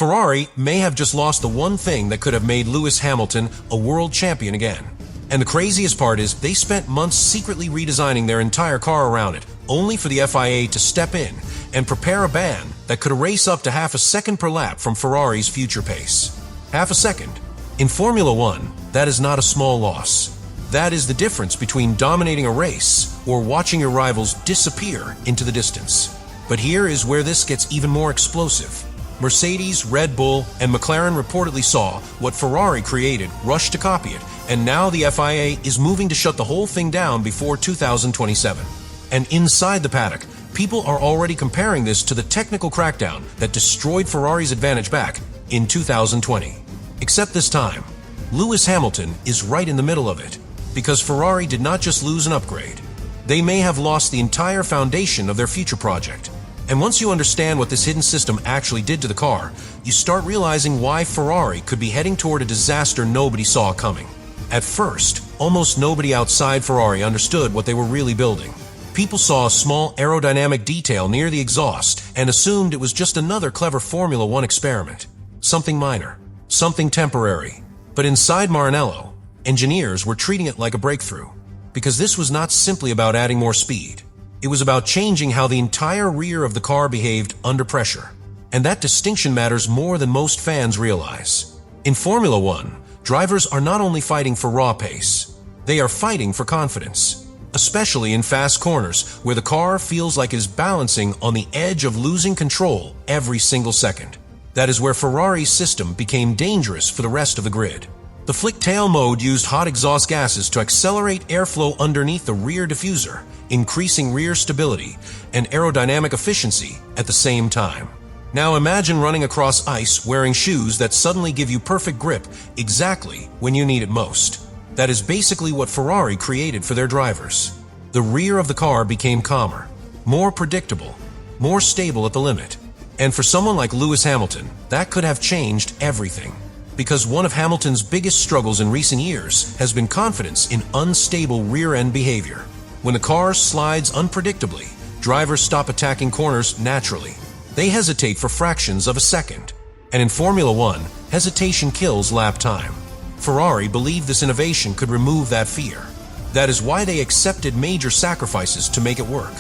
Ferrari may have just lost the one thing that could have made Lewis Hamilton a world champion again. And the craziest part is they spent months secretly redesigning their entire car around it, only for the FIA to step in and prepare a ban that could erase up to half a second per lap from Ferrari's future pace. Half a second. In Formula One, that is not a small loss. That is the difference between dominating a race or watching your rivals disappear into the distance. But here is where this gets even more explosive. Mercedes, Red Bull, and McLaren reportedly saw what Ferrari created, rushed to copy it, and now the FIA is moving to shut the whole thing down before 2027. And inside the paddock, people are already comparing this to the technical crackdown that destroyed Ferrari's advantage back in 2020. Except this time, Lewis Hamilton is right in the middle of it, because Ferrari did not just lose an upgrade. They may have lost the entire foundation of their future project. And once you understand what this hidden system actually did to the car, you start realizing why Ferrari could be heading toward a disaster nobody saw coming. At first, almost nobody outside Ferrari understood what they were really building. People saw a small aerodynamic detail near the exhaust and assumed it was just another clever Formula One experiment. Something minor, something temporary. But inside Maranello, engineers were treating it like a breakthrough. Because this was not simply about adding more speed. It was about changing how the entire rear of the car behaved under pressure. And that distinction matters more than most fans realize. In Formula One, drivers are not only fighting for raw pace, they are fighting for confidence. Especially in fast corners, where the car feels like it is balancing on the edge of losing control every single second. That is where Ferrari's system became dangerous for the rest of the grid. The flick tail mode used hot exhaust gases to accelerate airflow underneath the rear diffuser, increasing rear stability and aerodynamic efficiency at the same time. Now imagine running across ice wearing shoes that suddenly give you perfect grip exactly when you need it most. That is basically what Ferrari created for their drivers. The rear of the car became calmer, more predictable, more stable at the limit. And for someone like Lewis Hamilton, that could have changed everything. Because one of Hamilton's biggest struggles in recent years has been confidence in unstable rear-end behavior. When the car slides unpredictably, drivers stop attacking corners naturally. They hesitate for fractions of a second. And in Formula One, hesitation kills lap time. Ferrari believed this innovation could remove that fear. That is why they accepted major sacrifices to make it work.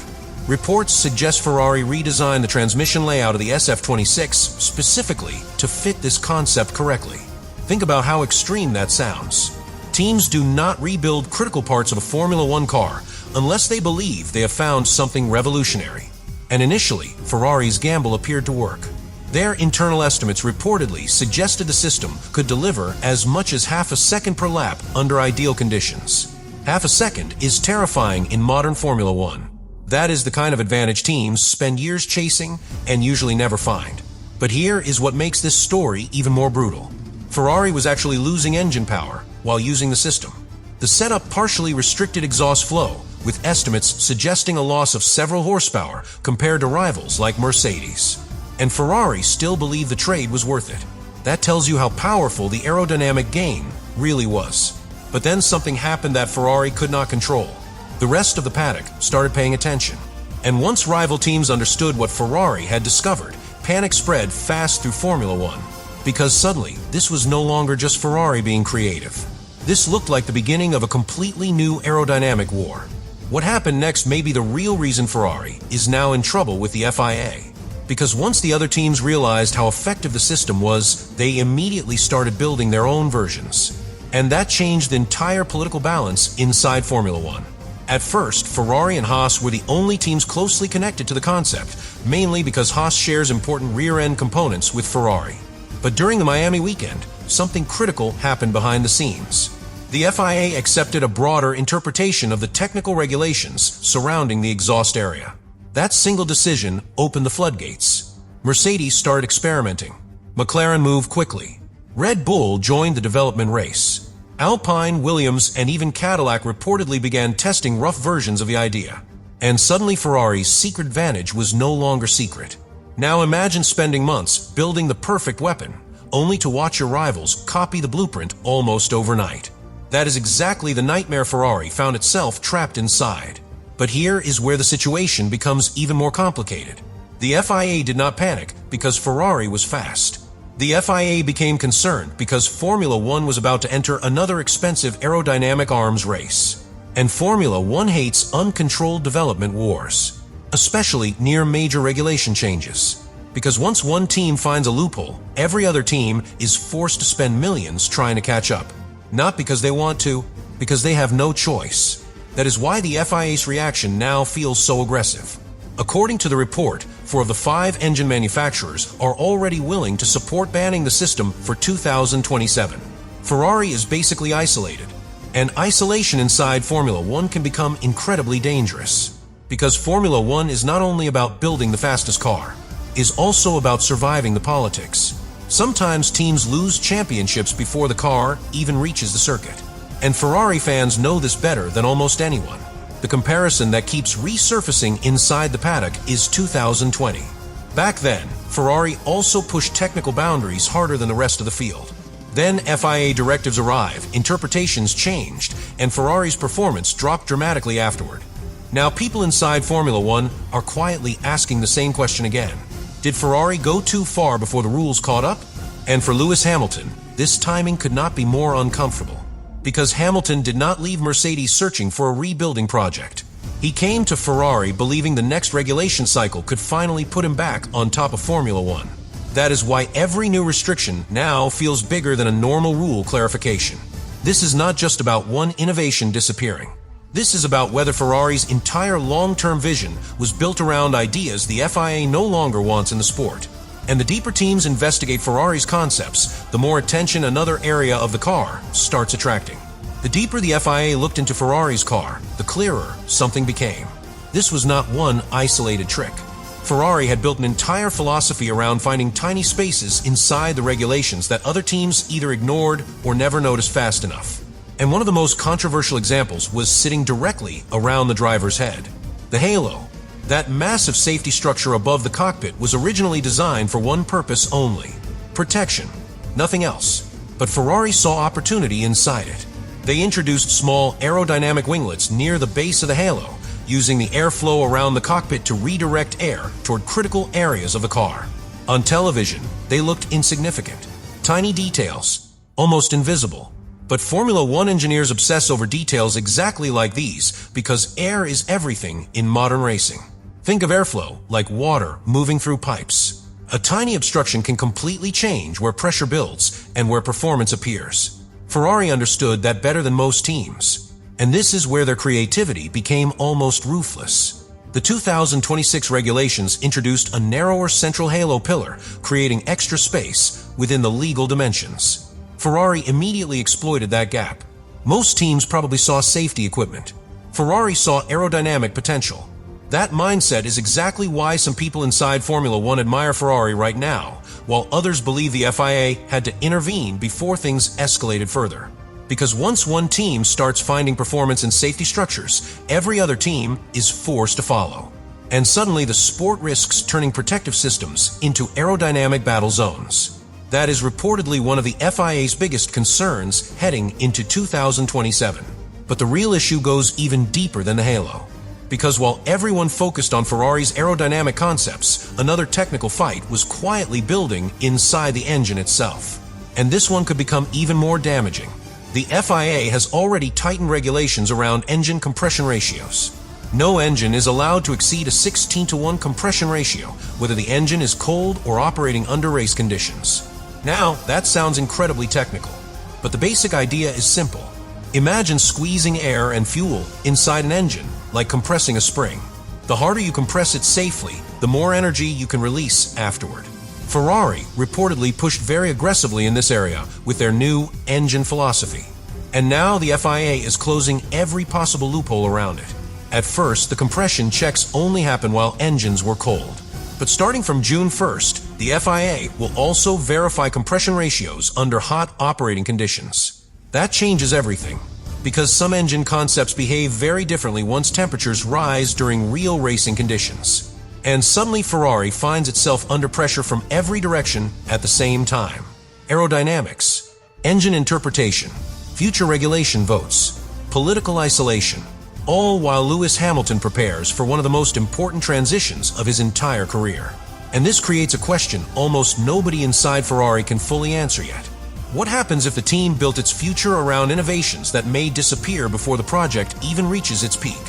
Reports suggest Ferrari redesigned the transmission layout of the SF26 specifically to fit this concept correctly. Think about how extreme that sounds. Teams do not rebuild critical parts of a Formula One car unless they believe they have found something revolutionary. And initially, Ferrari's gamble appeared to work. Their internal estimates reportedly suggested the system could deliver as much as half a second per lap under ideal conditions. Half a second is terrifying in modern Formula One. That is the kind of advantage teams spend years chasing and usually never find. But here is what makes this story even more brutal. Ferrari was actually losing engine power while using the system. The setup partially restricted exhaust flow, with estimates suggesting a loss of several horsepower compared to rivals like Mercedes. And Ferrari still believed the trade was worth it. That tells you how powerful the aerodynamic gain really was. But then something happened that Ferrari could not control. The rest of the paddock started paying attention. And once rival teams understood what Ferrari had discovered, panic spread fast through Formula One. Because suddenly, this was no longer just Ferrari being creative. This looked like the beginning of a completely new aerodynamic war. What happened next may be the real reason Ferrari is now in trouble with the FIA. Because once the other teams realized how effective the system was, they immediately started building their own versions. And that changed the entire political balance inside Formula One. At first, Ferrari and Haas were the only teams closely connected to the concept, mainly because Haas shares important rear-end components with Ferrari. But during the Miami weekend, something critical happened behind the scenes. The FIA accepted a broader interpretation of the technical regulations surrounding the exhaust area. That single decision opened the floodgates. Mercedes started experimenting. McLaren moved quickly. Red Bull joined the development race. Alpine, Williams, and even Cadillac reportedly began testing rough versions of the idea. And suddenly Ferrari's secret advantage was no longer secret. Now imagine spending months building the perfect weapon, only to watch your rivals copy the blueprint almost overnight. That is exactly the nightmare Ferrari found itself trapped inside. But here is where the situation becomes even more complicated. The FIA did not panic because Ferrari was fast. The FIA became concerned because Formula One was about to enter another expensive aerodynamic arms race. And Formula One hates uncontrolled development wars, especially near major regulation changes. Because once one team finds a loophole, every other team is forced to spend millions trying to catch up. Not because they want to, because they have no choice. That is why the FIA's reaction now feels so aggressive. According to the report, 4 of the 5 engine manufacturers are already willing to support banning the system for 2027. Ferrari is basically isolated, and isolation inside Formula One can become incredibly dangerous. Because Formula One is not only about building the fastest car, it is also about surviving the politics. Sometimes teams lose championships before the car even reaches the circuit. And Ferrari fans know this better than almost anyone. The comparison that keeps resurfacing inside the paddock is 2020. Back then, Ferrari also pushed technical boundaries harder than the rest of the field. Then FIA directives arrived, interpretations changed, and Ferrari's performance dropped dramatically afterward. Now people inside Formula One are quietly asking the same question again. Did Ferrari go too far before the rules caught up? And for Lewis Hamilton, this timing could not be more uncomfortable. Because Hamilton did not leave Mercedes searching for a rebuilding project. He came to Ferrari believing the next regulation cycle could finally put him back on top of Formula One. That is why every new restriction now feels bigger than a normal rule clarification. This is not just about one innovation disappearing. This is about whether Ferrari's entire long-term vision was built around ideas the FIA no longer wants in the sport. And the deeper teams investigate Ferrari's concepts, the more attention another area of the car starts attracting. The deeper the FIA looked into Ferrari's car, the clearer something became. This was not one isolated trick. Ferrari had built an entire philosophy around finding tiny spaces inside the regulations that other teams either ignored or never noticed fast enough. And one of the most controversial examples was sitting directly around the driver's head. The halo. That massive safety structure above the cockpit was originally designed for one purpose only: protection, nothing else. But Ferrari saw opportunity inside it. They introduced small aerodynamic winglets near the base of the halo, using the airflow around the cockpit to redirect air toward critical areas of the car. On television, they looked insignificant, tiny details, almost invisible. But Formula One engineers obsess over details exactly like these because air is everything in modern racing. Think of airflow like water moving through pipes. A tiny obstruction can completely change where pressure builds and where performance appears. Ferrari understood that better than most teams. And this is where their creativity became almost ruthless. The 2026 regulations introduced a narrower central halo pillar, creating extra space within the legal dimensions. Ferrari immediately exploited that gap. Most teams probably saw safety equipment. Ferrari saw aerodynamic potential. That mindset is exactly why some people inside Formula One admire Ferrari right now, while others believe the FIA had to intervene before things escalated further. Because once one team starts finding performance in safety structures, every other team is forced to follow. And suddenly the sport risks turning protective systems into aerodynamic battle zones. That is reportedly one of the FIA's biggest concerns heading into 2027. But the real issue goes even deeper than the halo. Because while everyone focused on Ferrari's aerodynamic concepts, another technical fight was quietly building inside the engine itself. And this one could become even more damaging. The FIA has already tightened regulations around engine compression ratios. No engine is allowed to exceed a 16:1 compression ratio, whether the engine is cold or operating under race conditions. Now, that sounds incredibly technical, but the basic idea is simple. Imagine squeezing air and fuel inside an engine, like compressing a spring. The harder you compress it safely, the more energy you can release afterward. Ferrari reportedly pushed very aggressively in this area with their new engine philosophy. And now the FIA is closing every possible loophole around it. At first, the compression checks only happened while engines were cold. But starting from June 1st, the FIA will also verify compression ratios under hot operating conditions. That changes everything, because some engine concepts behave very differently once temperatures rise during real racing conditions. And suddenly Ferrari finds itself under pressure from every direction at the same time. Aerodynamics, engine interpretation, future regulation votes, political isolation, all while Lewis Hamilton prepares for one of the most important transitions of his entire career. And this creates a question almost nobody inside Ferrari can fully answer yet. What happens if the team built its future around innovations that may disappear before the project even reaches its peak?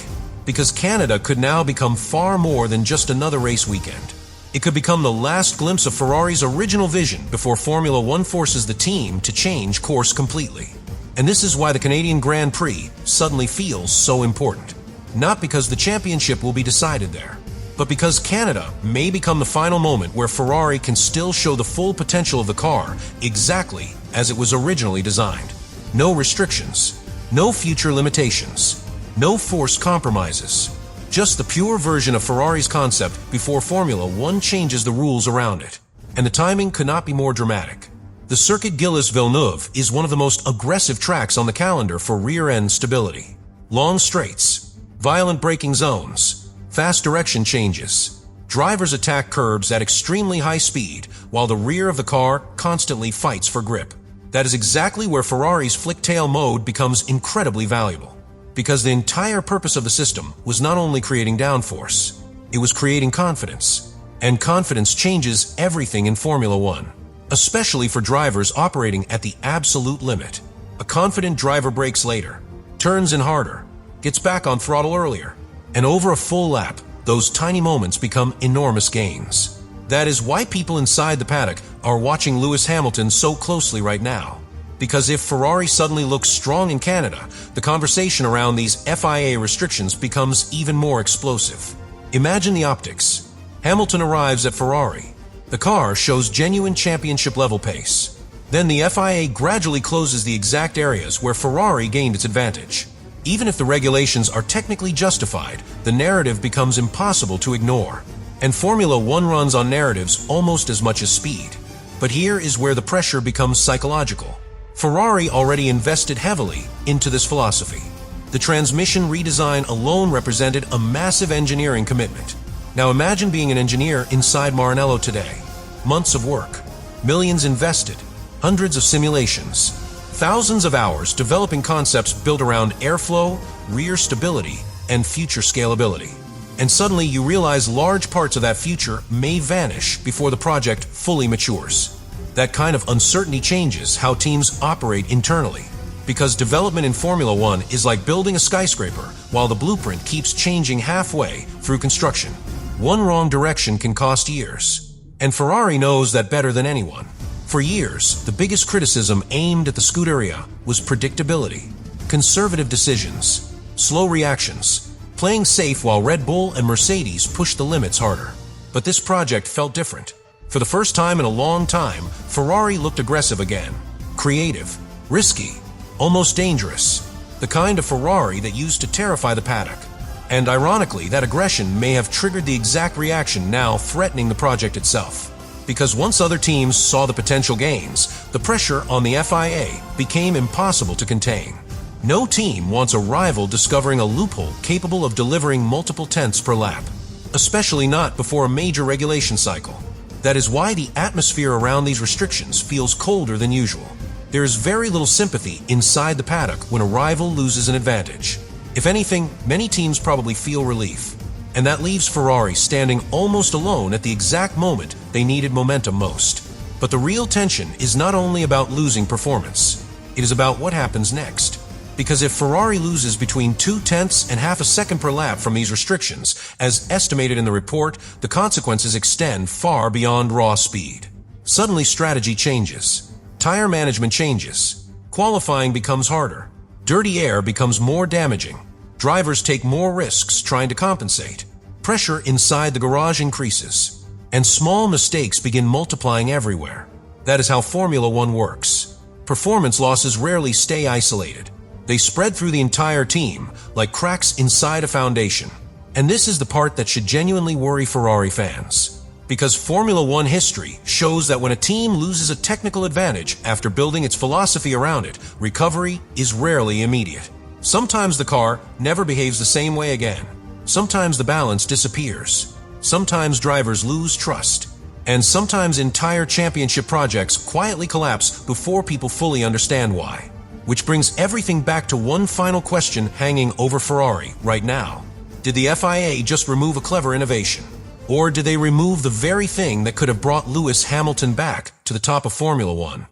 Because Canada could now become far more than just another race weekend. It could become the last glimpse of Ferrari's original vision before Formula One forces the team to change course completely. And this is why the Canadian Grand Prix suddenly feels so important. Not because the championship will be decided there, but because Canada may become the final moment where Ferrari can still show the full potential of the car exactly as it was originally designed. No restrictions, no future limitations, no forced compromises. Just the pure version of Ferrari's concept before Formula One changes the rules around it. And the timing could not be more dramatic. The Circuit Gilles Villeneuve is one of the most aggressive tracks on the calendar for rear-end stability. Long straights, violent braking zones, fast direction changes. Drivers attack curbs at extremely high speed, while the rear of the car constantly fights for grip. That is exactly where Ferrari's flick-tail mode becomes incredibly valuable. Because the entire purpose of the system was not only creating downforce, it was creating confidence. And confidence changes everything in Formula One, especially for drivers operating at the absolute limit. A confident driver brakes later, turns in harder, gets back on throttle earlier, and over a full lap, those tiny moments become enormous gains. That is why people inside the paddock are watching Lewis Hamilton so closely right now. Because if Ferrari suddenly looks strong in Canada, the conversation around these FIA restrictions becomes even more explosive. Imagine the optics. Hamilton arrives at Ferrari. The car shows genuine championship-level pace. Then the FIA gradually closes the exact areas where Ferrari gained its advantage. Even if the regulations are technically justified, the narrative becomes impossible to ignore. And Formula One runs on narratives almost as much as speed. But here is where the pressure becomes psychological. Ferrari already invested heavily into this philosophy. The transmission redesign alone represented a massive engineering commitment. Now imagine being an engineer inside Maranello today. Months of work, millions invested, hundreds of simulations, thousands of hours developing concepts built around airflow, rear stability, and future scalability. And suddenly you realize large parts of that future may vanish before the project fully matures. That kind of uncertainty changes how teams operate internally. Because development in Formula One is like building a skyscraper while the blueprint keeps changing halfway through construction. One wrong direction can cost years. And Ferrari knows that better than anyone. For years, the biggest criticism aimed at the Scuderia was predictability, conservative decisions, slow reactions, playing safe while Red Bull and Mercedes pushed the limits harder. But this project felt different. For the first time in a long time, Ferrari looked aggressive again. Creative, risky, almost dangerous. The kind of Ferrari that used to terrify the paddock. And ironically, that aggression may have triggered the exact reaction now threatening the project itself. Because once other teams saw the potential gains, the pressure on the FIA became impossible to contain. No team wants a rival discovering a loophole capable of delivering multiple tenths per lap, especially not before a major regulation cycle. That is why the atmosphere around these restrictions feels colder than usual. There is very little sympathy inside the paddock when a rival loses an advantage. If anything, many teams probably feel relief. And that leaves Ferrari standing almost alone at the exact moment they needed momentum most. But the real tension is not only about losing performance. It is about what happens next. Because if Ferrari loses between 0.2 and half a second per lap from these restrictions, as estimated in the report, the consequences extend far beyond raw speed. Suddenly strategy changes. Tire management changes. Qualifying becomes harder. Dirty air becomes more damaging. Drivers take more risks trying to compensate. Pressure inside the garage increases. And small mistakes begin multiplying everywhere. That is how Formula One works. Performance losses rarely stay isolated. They spread through the entire team, like cracks inside a foundation. And this is the part that should genuinely worry Ferrari fans. Because Formula One history shows that when a team loses a technical advantage after building its philosophy around it, recovery is rarely immediate. Sometimes the car never behaves the same way again. Sometimes the balance disappears. Sometimes drivers lose trust. And sometimes entire championship projects quietly collapse before people fully understand why. Which brings everything back to one final question hanging over Ferrari right now. Did the FIA just remove a clever innovation? Or did they remove the very thing that could have brought Lewis Hamilton back to the top of Formula One?